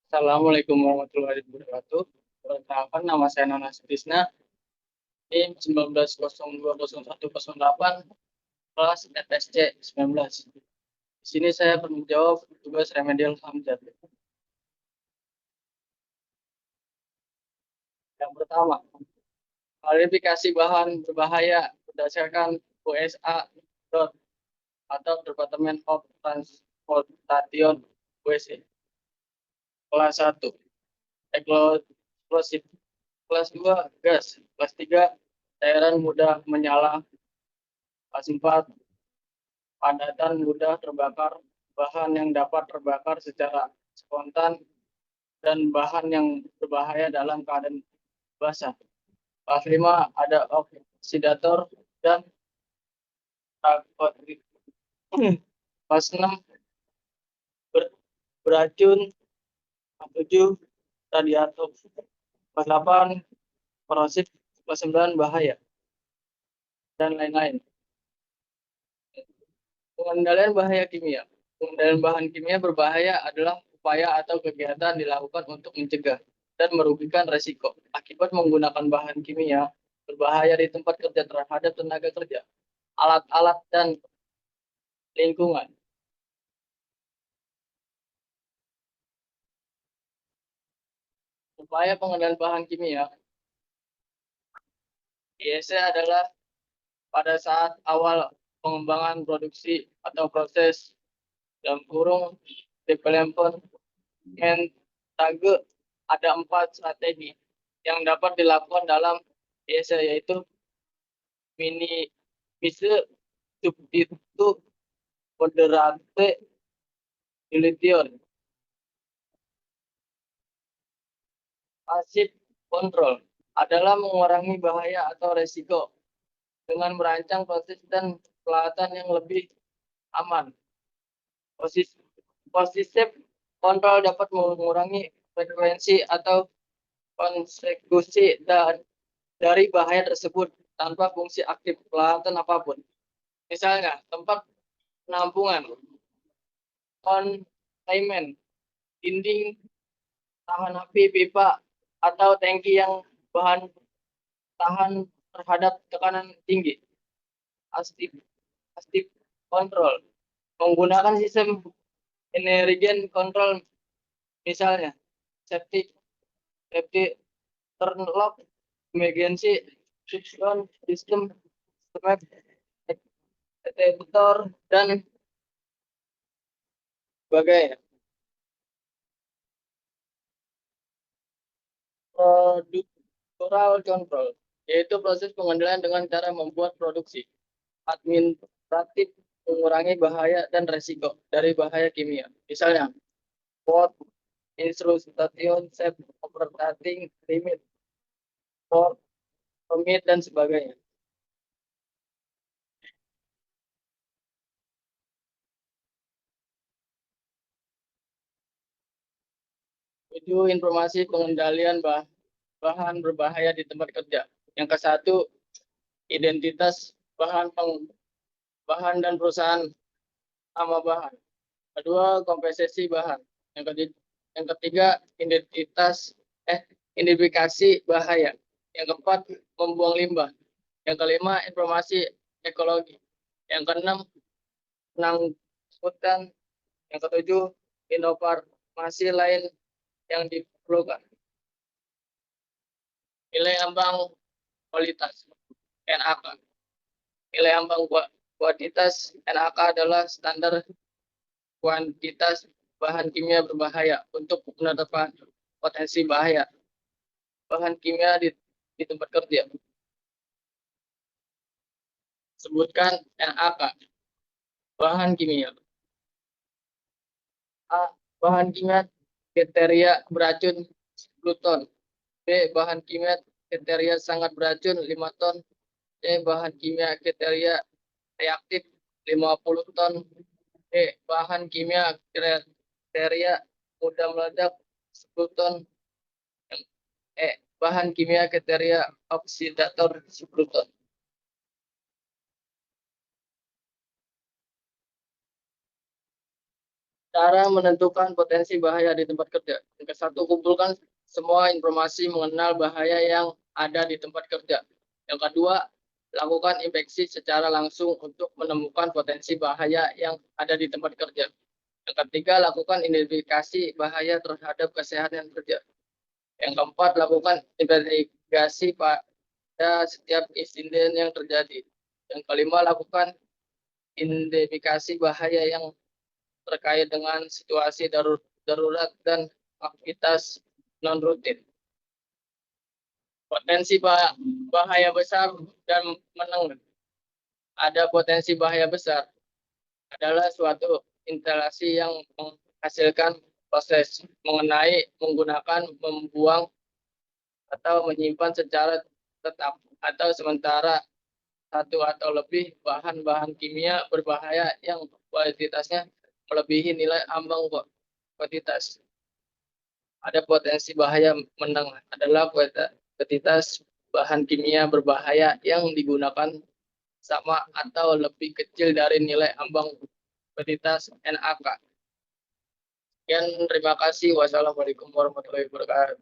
Assalamualaikum warahmatullahi wabarakatuh. Perkenalkan, nama saya Nana Sutisna, NIM 19020108, kelas FSC 19. Di sini saya akan menjawab tugas remedial Hamzat. Yang pertama, klarifikasi bahan berbahaya berdasarkan USA atau Department of Transportation USA. Kelas 1, eksplosif. Kelas 2, gas. Kelas 3, cairan mudah menyala. Kelas 4, padatan mudah terbakar, bahan yang dapat terbakar secara spontan, dan bahan yang berbahaya dalam keadaan basah. Kelas 5, ada oksidator dan narkotik. Kelas 6, beracun. Kelas 7, radiatif. Kelas 8, korosif. Kelas 9, bahaya, dan lain-lain. Pengendalian bahaya kimia. Pengendalian bahan kimia berbahaya adalah upaya atau kegiatan dilakukan untuk mencegah dan merugikan resiko akibat menggunakan bahan kimia berbahaya di tempat kerja terhadap tenaga kerja, alat-alat, dan lingkungan. Upaya pengendalian bahan kimia biasanya adalah pada saat awal pengembangan produksi atau proses dalam kurung development tage, ada 4 strategi yang dapat dilakukan dalam biasa, yaitu mini mise, substitut, moderate, dilution. Pasif control adalah mengurangi bahaya atau resiko dengan merancang proses dan peralatan yang lebih aman. Positif kontrol dapat mengurangi frekuensi atau konsekuensi dari bahaya tersebut tanpa fungsi aktif peralatan apapun. Misalnya, tempat penampungan, containment, dinding tahan api, pipa, atau tangki yang bahan tahan terhadap tekanan tinggi. Active control menggunakan sistem energen control, misalnya safety turn lock, emergency shutdown system, smoke detector, dan sebagainya. Productoral control yaitu proses pengendalian dengan cara membuat produksi administratif mengurangi bahaya dan resiko dari bahaya kimia. Misalnya, port instruction, safe operating limit, port permit, dan sebagainya. Tujuh, informasi pengendalian bahan berbahaya di tempat kerja. Yang ke-1, identitas bahan dan perusahaan sama bahan. Kedua, kompensasi bahan. Yang ketiga, identifikasi bahaya. Yang keempat, membuang limbah. Yang kelima, informasi ekologi. Yang keenam, penanggutan. Yang ketujuh, inovasi lain yang diperlukan. Nilai ambang kualitas NAK. Nilai ambang kuantitas NAK adalah standar kuantitas bahan kimia berbahaya untuk penetapan potensi bahaya bahan kimia di tempat kerja. Sebutkan NAK. Bahan kimia. A. Bahan kimia kriteria beracun 10 ton. B. Bahan kimia kriteria sangat beracun 5 ton. C. Bahan kimia kriteria reaktif 50 ton. D. Bahan kimia kriteria mudah meledak 10 ton. E. Bahan kimia kriteria oksidator 10 ton. Cara menentukan potensi bahaya di tempat kerja. Yang ke-1, kumpulkan semua informasi mengenal bahaya yang ada di tempat kerja. Yang kedua, lakukan inspeksi secara langsung untuk menemukan potensi bahaya yang ada di tempat kerja. Yang ketiga, lakukan identifikasi bahaya terhadap kesehatan kerja. Yang keempat, lakukan investigasi pada setiap insiden yang terjadi. Yang kelima, lakukan identifikasi bahaya yang terkait dengan situasi darurat dan aktivitas non rutin. Potensi bahaya besar dan menengah. Ada potensi bahaya besar adalah suatu instalasi yang menghasilkan proses mengenai, menggunakan, membuang, atau menyimpan secara tetap atau sementara satu atau lebih bahan-bahan kimia berbahaya yang kualitasnya melebihi nilai ambang kuantitas. Ada potensi bahaya menengah adalah kuantitas bahan kimia berbahaya yang digunakan sama atau lebih kecil dari nilai ambang kuantitas NaK. Sekian, terima kasih. Wassalamualaikum warahmatullahi wabarakatuh.